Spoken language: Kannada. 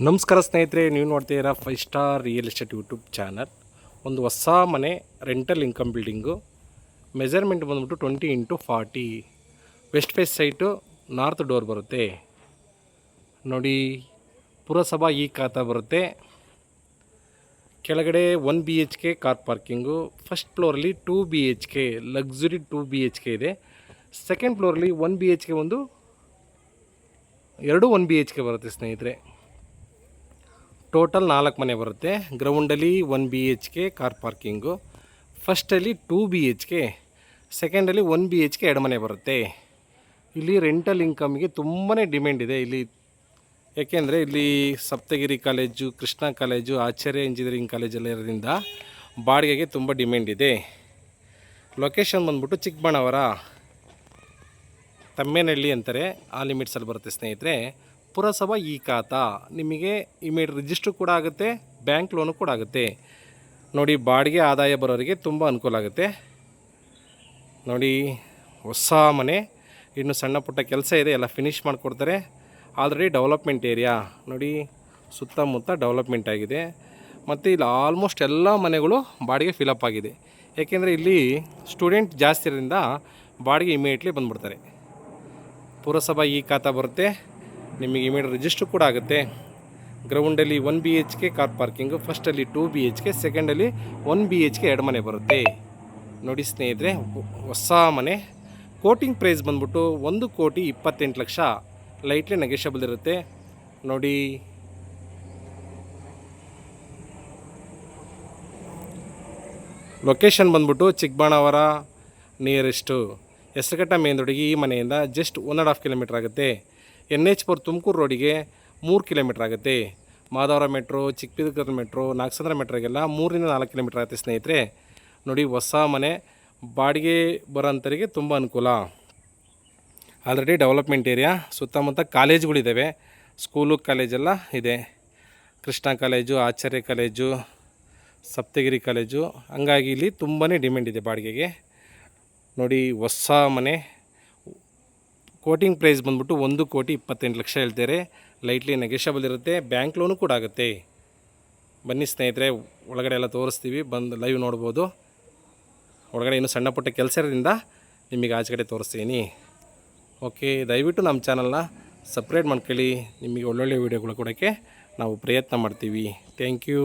ನಮಸ್ಕಾರ ಸ್ನೇಹಿತರೆ, ನೀವು ನೋಡ್ತೀರಾ 5 star real estate YouTube channel. ಒಂದು ಹೊಸ ಮನೆ ರೆಂಟಲ್ ಇನ್ಕಮ್ ಬಿಲ್ಡಿಂಗು. ಮೆಜರ್ಮೆಂಟ್ ಬಂದ್ಬಿಟ್ಟು 20x40. West face site, north door ಬರುತ್ತೆ ನೋಡಿ. ಪುರಸಭಾ ಈ ಖಾತಾ ಬರುತ್ತೆ. ಕೆಳಗಡೆ 1 BHK ಕಾರ್ ಪಾರ್ಕಿಂಗು. ಫಸ್ಟ್ ಫ್ಲೋರಲ್ಲಿ 2 BHK ಲಕ್ಸುರಿ 2 BHK ಇದೆ. ಸೆಕೆಂಡ್ ಫ್ಲೋರಲ್ಲಿ 1 BHK ಎರಡು 1 BHK ಬರುತ್ತೆ ಸ್ನೇಹಿತರೆ. ಟೋಟಲ್ 4 ಮನೆ ಬರುತ್ತೆ. ಗ್ರೌಂಡಲ್ಲಿ 1 BHK ಕಾರ್ ಪಾರ್ಕಿಂಗು. ಫಸ್ಟಲ್ಲಿ 2 BHK, ಸೆಕೆಂಡಲ್ಲಿ 1 BHK ಎರಡು ಮನೆ ಬರುತ್ತೆ. ಇಲ್ಲಿ ರೆಂಟಲ್ ಇನ್ಕಮ್ಗೆ ತುಂಬಾ ಡಿಮ್ಯಾಂಡ್ ಇದೆ ಇಲ್ಲಿ. ಏಕೆಂದರೆ ಇಲ್ಲಿ ಸಪ್ತಗಿರಿ ಕಾಲೇಜು, ಕೃಷ್ಣ ಕಾಲೇಜು, ಆಚಾರ್ಯ ಇಂಜಿನಿಯರಿಂಗ್ ಕಾಲೇಜೆಲ್ಲ ಇರೋದ್ರಿಂದ ಬಾಡಿಗೆಗೆ ತುಂಬ ಡಿಮ್ಯಾಂಡ್ ಇದೆ. ಲೊಕೇಶನ್ ಬಂದ್ಬಿಟ್ಟು ಚಿಕ್ಕಬಳ್ಳಾಪುರ, ತಮ್ಮೇನಹಳ್ಳಿ ಅಂತಾರೆ, ಆ ಲಿಮಿಟ್ಸಲ್ಲಿ ಬರುತ್ತೆ ಸ್ನೇಹಿತರೆ. ಪುರಸಭಾ ಈ ಖಾತಾ ನಿಮಗೆ ಇಮಿಡಿಯೇಟ್ ರಿಜಿಸ್ಟ್ರು ಕೂಡ ಆಗುತ್ತೆ, ಬ್ಯಾಂಕ್ ಲೋನು ಕೂಡ ಆಗುತ್ತೆ ನೋಡಿ. ಬಾಡಿಗೆ ಆದಾಯ ಬರೋರಿಗೆ ತುಂಬ ಅನುಕೂಲ ಆಗುತ್ತೆ ನೋಡಿ. ಹೊಸ ಮನೆ, ಇನ್ನು ಸಣ್ಣ ಪುಟ್ಟ ಕೆಲಸ ಇದೆ, ಎಲ್ಲ ಫಿನಿಷ್ ಮಾಡಿಕೊಡ್ತಾರೆ. ಆಲ್ರೆಡಿ ಡೆವಲಪ್ಮೆಂಟ್ ಏರಿಯಾ ನೋಡಿ, ಸುತ್ತಮುತ್ತ ಡೆವಲಪ್ಮೆಂಟ್ ಆಗಿದೆ. ಮತ್ತು ಇಲ್ಲಿ ಆಲ್ಮೋಸ್ಟ್ ಎಲ್ಲ ಮನೆಗಳು ಬಾಡಿಗೆ ಫಿಲಪ್ ಆಗಿದೆ. ಏಕೆಂದರೆ ಇಲ್ಲಿ ಸ್ಟೂಡೆಂಟ್ ಜಾಸ್ತಿ ಇರೋದ್ರಿಂದ ಬಾಡಿಗೆ ಇಮಿಡಿಯೇಟ್ಲಿ ಬಂದುಬಿಡ್ತಾರೆ. ಪುರಸಭಾ ಈ ಖಾತಾ ಬರುತ್ತೆ, ನಿಮಗೆ ಇಮಿಡಿಯೇಟ್ ರಿಜಿಸ್ಟ್ರು ಕೂಡ ಆಗುತ್ತೆ. ಗ್ರೌಂಡಲ್ಲಿ 1 BHK ಕಾರ್ ಪಾರ್ಕಿಂಗು. ಫಸ್ಟಲ್ಲಿ 2 BHK, ಸೆಕೆಂಡಲ್ಲಿ 1 BHK ಎರಡು ಮನೆ ಬರುತ್ತೆ ನೋಡಿ ಸ್ನೇಹಿತರೆ. ಹೊಸ ಮನೆ. ಕೋಟಿಂಗ್ ಪ್ರೈಸ್ ಬಂದ್ಬಿಟ್ಟು 1,28,00,000. ಲೈಟ್ಲಿ ನೆಗೆಷಬಲ್ ಇರುತ್ತೆ ನೋಡಿ. ಲೊಕೇಶನ್ ಬಂದ್ಬಿಟ್ಟು ಚಿಕ್ಕಬಳ್ಳಾಪುರ ನಿಯರೆಸ್ಟು ಹೆಸರುಘಟ್ಟ ಮೇನ್ ರೋಡಿಗೆ ಈ ಮನೆಯಿಂದ ಜಸ್ಟ್ 1.5 ಕಿಲೋಮೀಟ್ರ್ ಆಗುತ್ತೆ. NH4 ತುಮಕೂರು ರೋಡಿಗೆ 3 ಕಿಲೋಮೀಟ್ರ್ ಆಗುತ್ತೆ. ಮಾಧವರ ಮೆಟ್ರೋ, ಚಿಕ್ಕಬಿದರ್ಕರ್ ಮೆಟ್ರೋ, ನಾಗಸಂದ್ರ ಮೆಟ್ರೋಗೆಲ್ಲ 3 ರಿಂದ 4 ಕಿಲೋಮೀಟ್ರ್ ಆಗುತ್ತೆ ಸ್ನೇಹಿತರೆ ನೋಡಿ. ಹೊಸ ಮನೆ ಬಾಡಿಗೆ ಬರೋಂಥರಿಗೆ ತುಂಬ ಅನುಕೂಲ. ಆಲ್ರೆಡಿ ಡೆವಲಪ್ಮೆಂಟ್ ಏರಿಯಾ, ಸುತ್ತಮುತ್ತ ಕಾಲೇಜುಗಳಿದ್ದಾವೆ, ಸ್ಕೂಲು ಕಾಲೇಜೆಲ್ಲ ಇದೆ. ಕೃಷ್ಣ ಕಾಲೇಜು, ಆಚಾರ್ಯ ಕಾಲೇಜು, ಸಪ್ತಗಿರಿ ಕಾಲೇಜು. ಹಂಗಾಗಿ ಇಲ್ಲಿ ತುಂಬಾ ಡಿಮ್ಯಾಂಡ್ ಇದೆ ಬಾಡಿಗೆಗೆ ನೋಡಿ. ಹೊಸ ಮನೆ. ಕೋಟಿಂಗ್ ಪ್ರೈಸ್ ಬಂದ್ಬಿಟ್ಟು 1,28,00,000 ಹೇಳ್ತಾರೆ. ಲೈಟ್ಲಿ ನೆಗೆಷಬಲ್ ಇರುತ್ತೆ, ಬ್ಯಾಂಕ್ ಲೋನು ಕೂಡ ಆಗುತ್ತೆ. ಬನ್ನಿ ಸ್ನೇಹಿತರೆ, ಒಳಗಡೆ ಎಲ್ಲ ತೋರಿಸ್ತೀವಿ, ಬಂದು ಲೈವ್ ನೋಡ್ಬೋದು. ಒಳಗಡೆ ಇನ್ನೂ ಸಣ್ಣ ಪುಟ್ಟ ಕೆಲಸ ಇರೋದ್ರಿಂದ ನಿಮಗೆ ಆಚೆ ಕಡೆ ತೋರಿಸ್ತೀನಿ. ಓಕೆ, ದಯವಿಟ್ಟು ನಮ್ಮ ಚಾನಲ್ನ ಸಬ್ಸ್ಕ್ರೈಬ್ ಮಾಡ್ಕೊಳ್ಳಿ. ನಿಮಗೆ ಒಳ್ಳೊಳ್ಳೆ ವೀಡಿಯೋಗಳು ಕೊಡೋಕ್ಕೆ ನಾವು ಪ್ರಯತ್ನ ಮಾಡ್ತೀವಿ. Thank you.